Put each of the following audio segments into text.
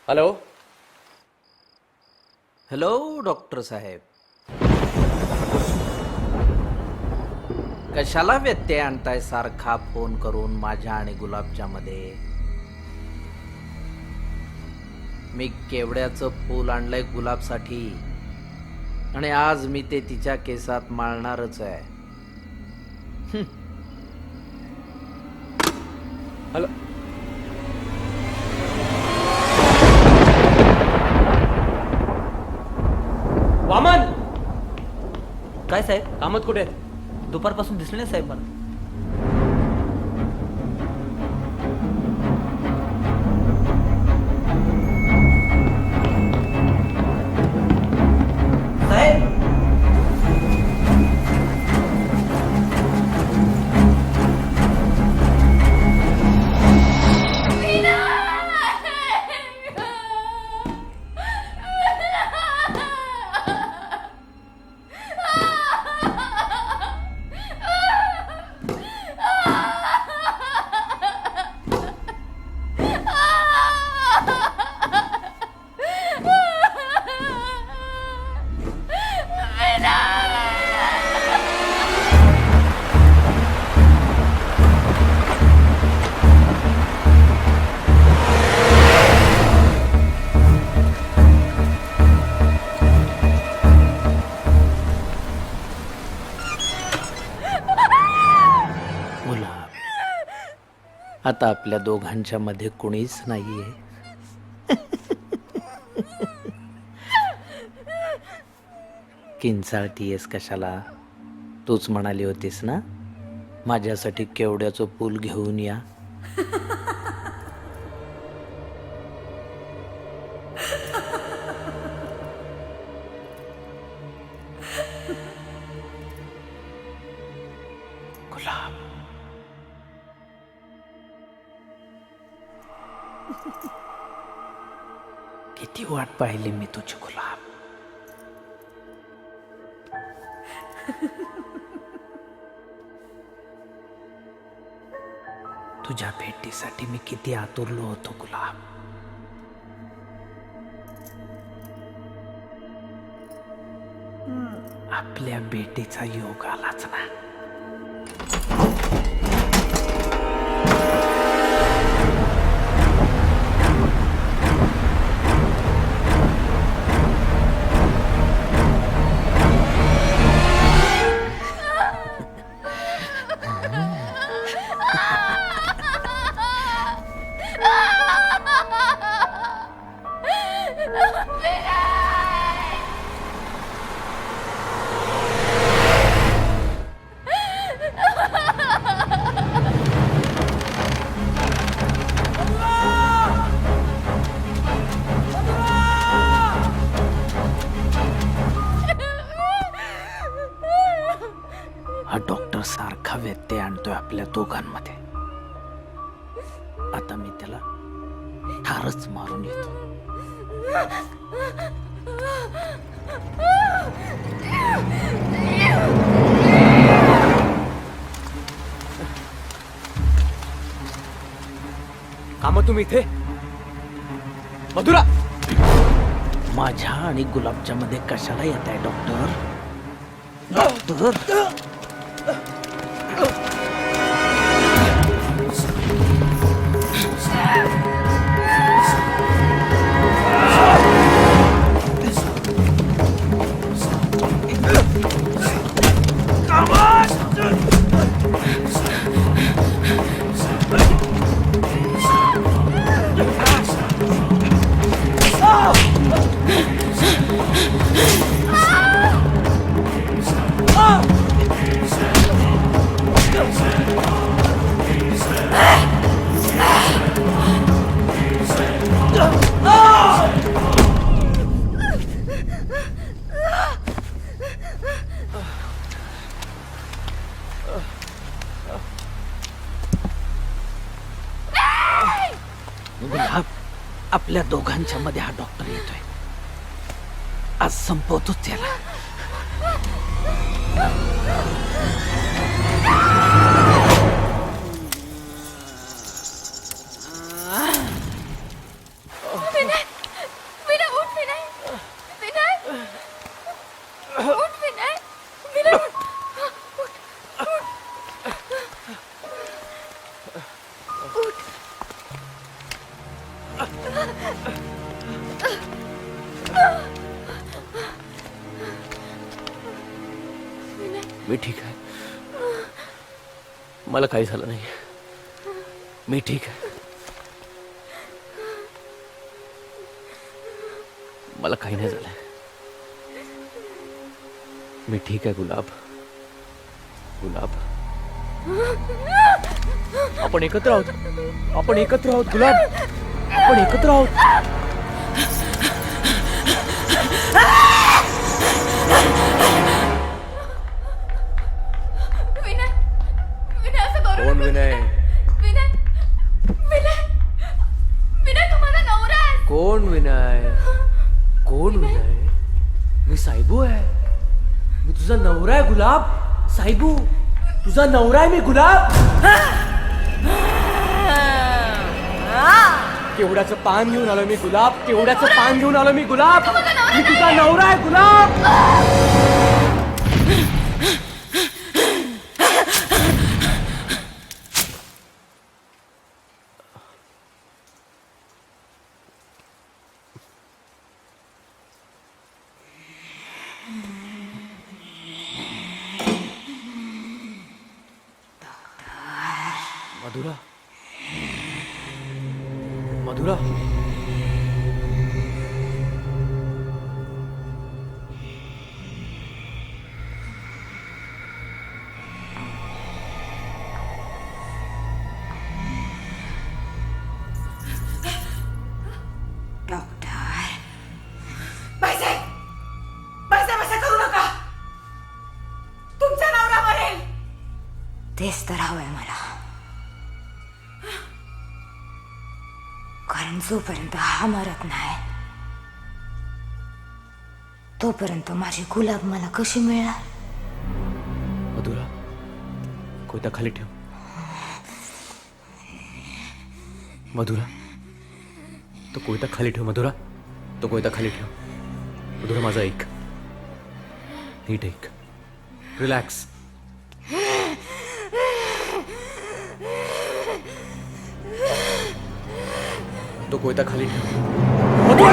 Hello. Hello doctor साहेब, कशाला व्यत्यय आणताय सारखा फोन करून माझ्या आणि गुलाबच्या मध्ये? मी केवड्याचं फूल आणलंय गुलाबसाठी आणि आज मी ते तिच्या केसात माळणारच आहे. हॅलो. वामन, काय साहेब? कामत कुठे आहेत? दुपारपासून दिसले नाही साहेब मला. साहेब, गुलाब, आता आपल्या दोघांच्या मध्ये कुणीच नाहीये. किंचाळतीयस कशाला? तूच म्हणाली होतीस ना माझ्यासाठी केवड्याचं फूल घेऊन या. गुलाब, किती वाट पाहिली मी तुझी गुलाब. तुझ्या भेटीसाठी मी किती आतुरलो होतो गुलाब. आपल्या भेटीचा योग आलाच ना. हा डॉक्टर सारखा व्यत्यय आणतोय आपल्या दोघांमध्ये. आता मी त्याला ठारच मारून येतो. कामत, तुम्ही इथे? मधुरा, माझ्या आणि गुलाबच्या मध्ये कशाला येत आहे डॉक्टर? डॉक्टर, गुलाब, आपल्या दोघांच्या मध्ये हा डॉक्टर येतोय. आज संपवतोच त्याला. मी ठीक आहे. मला काही झालं नाही. मी ठीक आहे. मला काही नाही झालंय. मी ठीक आहे गुलाब. गुलाब, आपण एकत्र आहोत. आपण एकत्र आहोत गुलाब. आपण एकत्र आहोत. विनय, विनय असं करू कोण नकोस. विनय? विनय, विनय, विनय तू माझा नवरा आहेस. कोण विनय? कोण विनय? मी साहेबू आहे. मी तुझा नवरा आहे गुलाब. साहेबू, तुझा नवरा आहे मी गुलाब. केवड्याचं पान घेऊन आलो मी गुलाब. केवड्याचं पान घेऊन आलो मी गुलाब. मी तुझा नवरा आहे गुलाब. मधुरा, मधुरा, बाईसाहेब, बाईसाहेब असं करू नका. तुमचा नवरा मरेल. तेच तर हवंय मला. कारण जोपर्यंत हा मरत नाही तोपर्यंत माझी गुलाब मला कशी मिळणार? मधुरा, कोयता खाली ठेव. मधुरा, तो कोयता खाली ठेव. मधुरा, तो कोयता खाली ठेव. मधुरा, माझा ऐक. नीट ऐक. रिलॅक्स. तो कोयता खाली ठेव. मधुरा,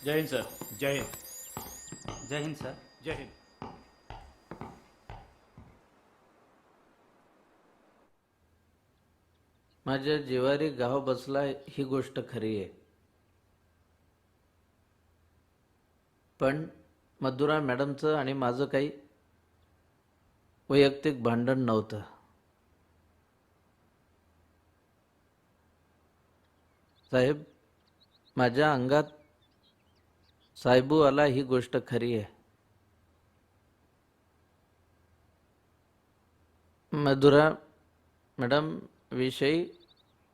जय हिंद सर. जय हिंद. जय हिंद सर. जय हिंद. माझ्या जिवारी गाव बसला ही गोष्ट खरी आहे. पण मधुरा मॅडमचं आणि माझं काही वैयक्तिक भांडण नव्हतं. साहेब, माझ्या अंगात साहेबू आला ही गोष्ट खरी आहे. मधुरा मॅडम विषयी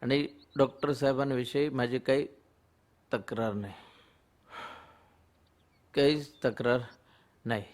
आणि डॉक्टर साहेबांविषयी माझी काही तक्रार नाही. काहीच तक्रार नाही.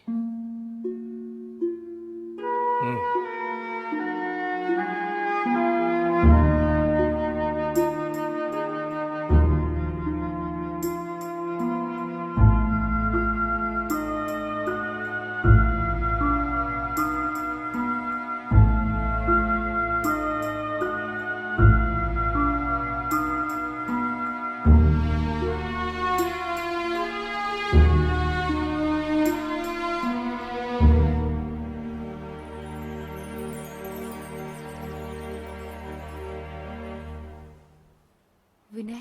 विनय,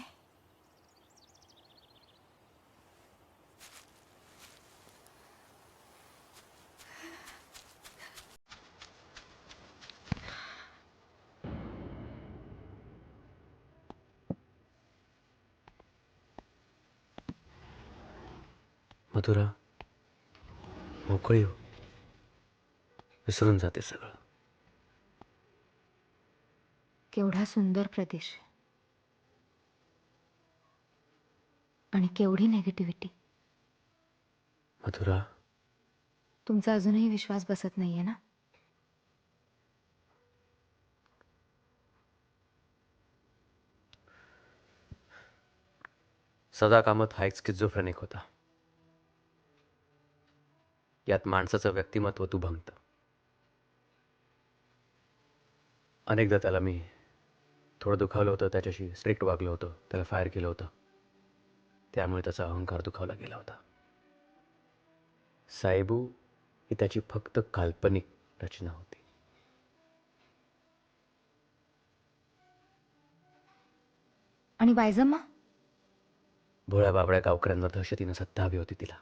मधुरा, मोकळी हो. विसरून जाते सगळं. केवढा सुंदर प्रदेश आणि केवढी नेगेटिव्हिटी. मधुरा, तुमचा अजूनही विश्वास बसत नाहीये ना? सदा कामत हा एक स्किझोफ्रेनिक होता. यात माणसाचं व्यक्तिमत्व तू भंगत. अनेकदा त्याला मी थोडं दुखावलं होतं, त्याच्याशी स्ट्रिक्ट वागलं होतं, त्याला फायर केलं होतं. त्यामुळे त्याचा अहंकार दुखावला गेला होता. साहेबू ही त्याची फक्त काल्पनिक रचना होती. आणि बायजम्मा? भोळ्या बाबड्या गावकऱ्यांवर दहशतीनं सत्ता हवी होती तिला.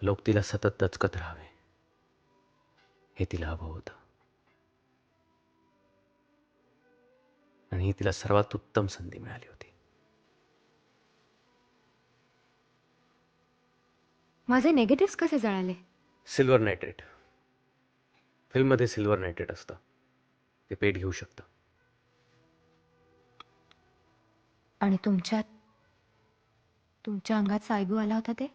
लोक तिला सतत दचकत राहावे हे तिला हवं होतं. आणि ही तिला सर्वात उत्तम संधी मिळाली होती. माझे नेगेटिव्ह कसे जळाले? Silver nitrate. फिल्ममध्ये सिल्वर नायट्रेट असतं, ते पेट घेऊ शकतं. आणि तुमच्या अंगात सायबू आला होता ते?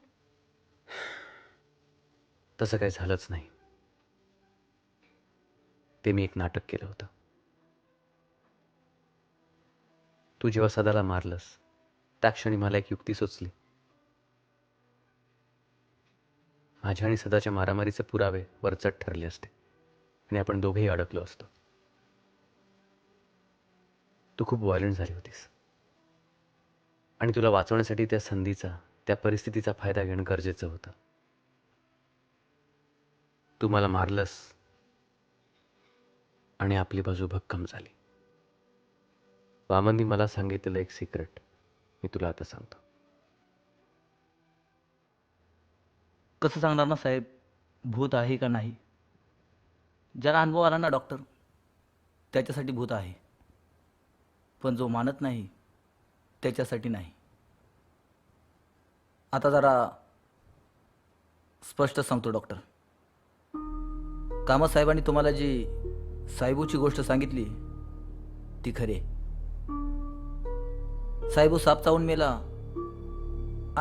तसं काही झालंच नाही. ते मी एक नाटक केलं होतं. तू जेव्हा सदाला मारलंस त्या क्षणी मला एक युक्ती सुचली. माझ्या आणि सदाच्या मारामारीचे पुरावे वरचढ ठरले असते आणि आपण दोघेही अडकलो असतो. तू खूप व्हायलंट झाली होतीस आणि तुला वाचवण्यासाठी त्या संधीचा, त्या परिस्थितीचा फायदा घेणं गरजेचं होतं. तू मला मारलंस आणि आपली बाजू भक्कम झाली. वामननी मला सांगितलेलं एक सिक्रेट मी तुला आता सांगतो. कसं सांगणार ना साहेब, भूत आहे का नाही? ज्याला अनुभव आला ना डॉक्टर, त्याच्यासाठी भूत आहे. पण जो मानत नाही त्याच्यासाठी नाही. आता जरा स्पष्ट सांगतो डॉक्टर. कामत साहेबांनी तुम्हाला जी साहेबूची गोष्ट सांगितली ती खरी आहे. साहेबू साप चावून मेला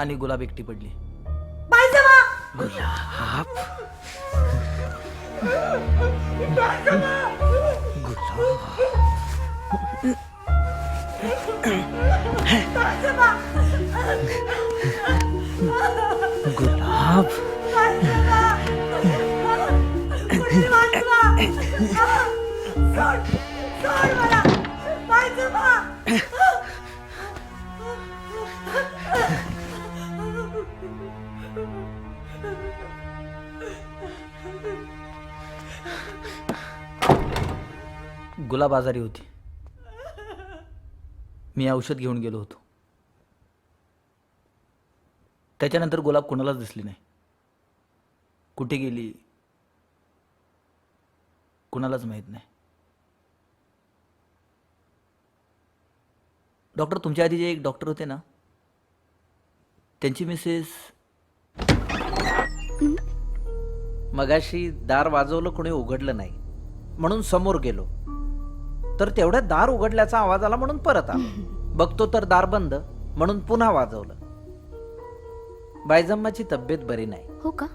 आणि गुलाब एकटी पडली. गुलाब आजारी होती. मी औषध घेऊन गेलो होतो. त्याच्यानंतर गुलाब कोणालाच दिसली नाही. कुठे गेली कुणालाच माहीत नाही. डॉक्टर, तुमच्या आधी जे एक डॉक्टर होते ना, त्यांची मिसेस मगाशी दार वाजवलं, कोणी उघडलं नाही म्हणून समोर गेलो, तर तेवढ्यात दार उघडल्याचा आवाज आला म्हणून परत आलो. बघतो तर दार बंद म्हणून पुन्हा वाजवलं. बायजम्माची तब्येत बरी नाही. हो का?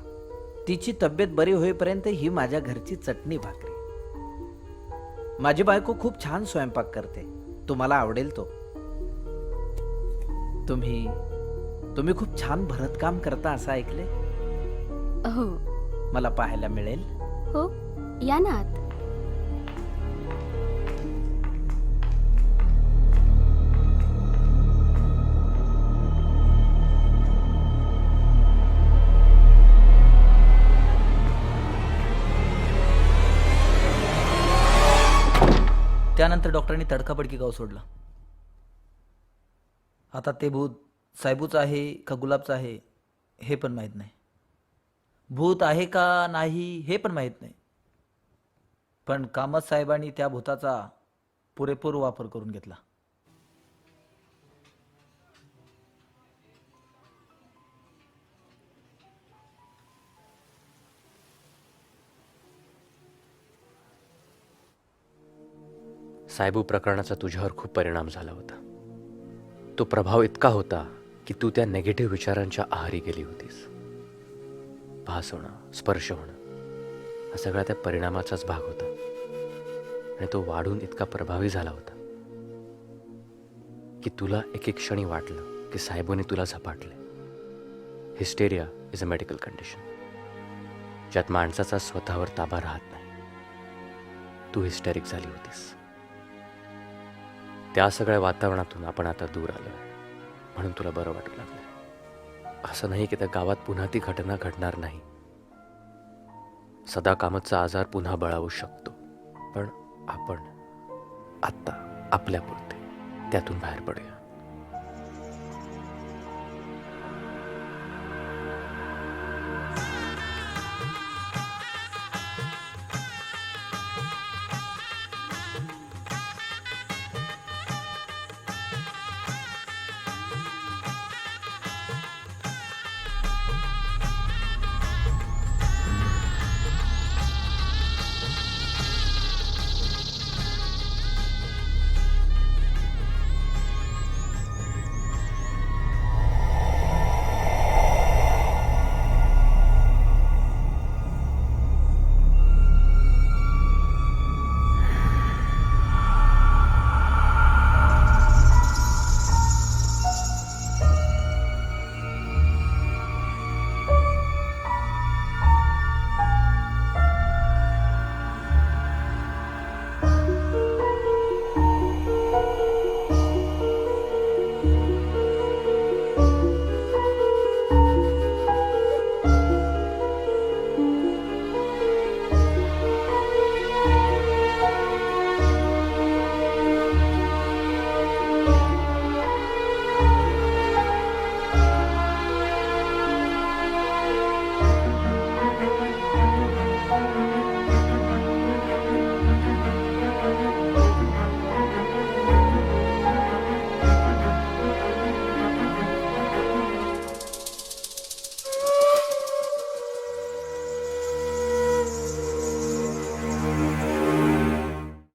तिची तब्येत बरी होईपर्यंत ही माझ्या घरची चटणी भाकरी. माझी बायको खूप छान स्वयंपाक करते, तुम्हाला आवडेल तो. तुम्ही खूप छान भरतकाम करता असं ऐकले. हो. मला पाहायला मिळेल? हो, या ना आत. त्यानंतर डॉक्टरांनी तडकाफडकी गाव सोडला. आता ते भूत साहेबूचं आहे का गुलाबचं आहे हे पण माहीत नाही. भूत आहे का नाही हे पण माहीत नाही. पण कामत साहेबांनी त्या भूताचा पुरेपूर वापर करून घेतला. साहेबू प्रकरणाचा तुझ्यावर खूप परिणाम झाला होता. तो प्रभाव इतका होता की तू त्या नेगेटिव्ह विचारांच्या आहारी गेली होतीस. भास होणं, स्पर्श होणं हा सगळा त्या परिणामाचाच भाग होता. आणि तो वाढून इतका प्रभावी झाला होता की तुला एक एक क्षणी वाटलं की साहेबांनी तुला झपाटले. Hysteria is a medical condition ज्यात माणसाचा स्वतःवर ताबा राहत नाही. तू हिस्टेरिक झाली होतीस. त्या सगळ्या वातावरणातून आपण आता दूर आलोय म्हणून तुला बरं वाटू लागलं. असं नाही की त्या गावात पुन्हा ती घटना घडणार नाही. सदा कामतचा आजार पुन्हा बळावू शकतो, पण आपण आत्ता आपल्यापुरते त्यातून बाहेर पडूया.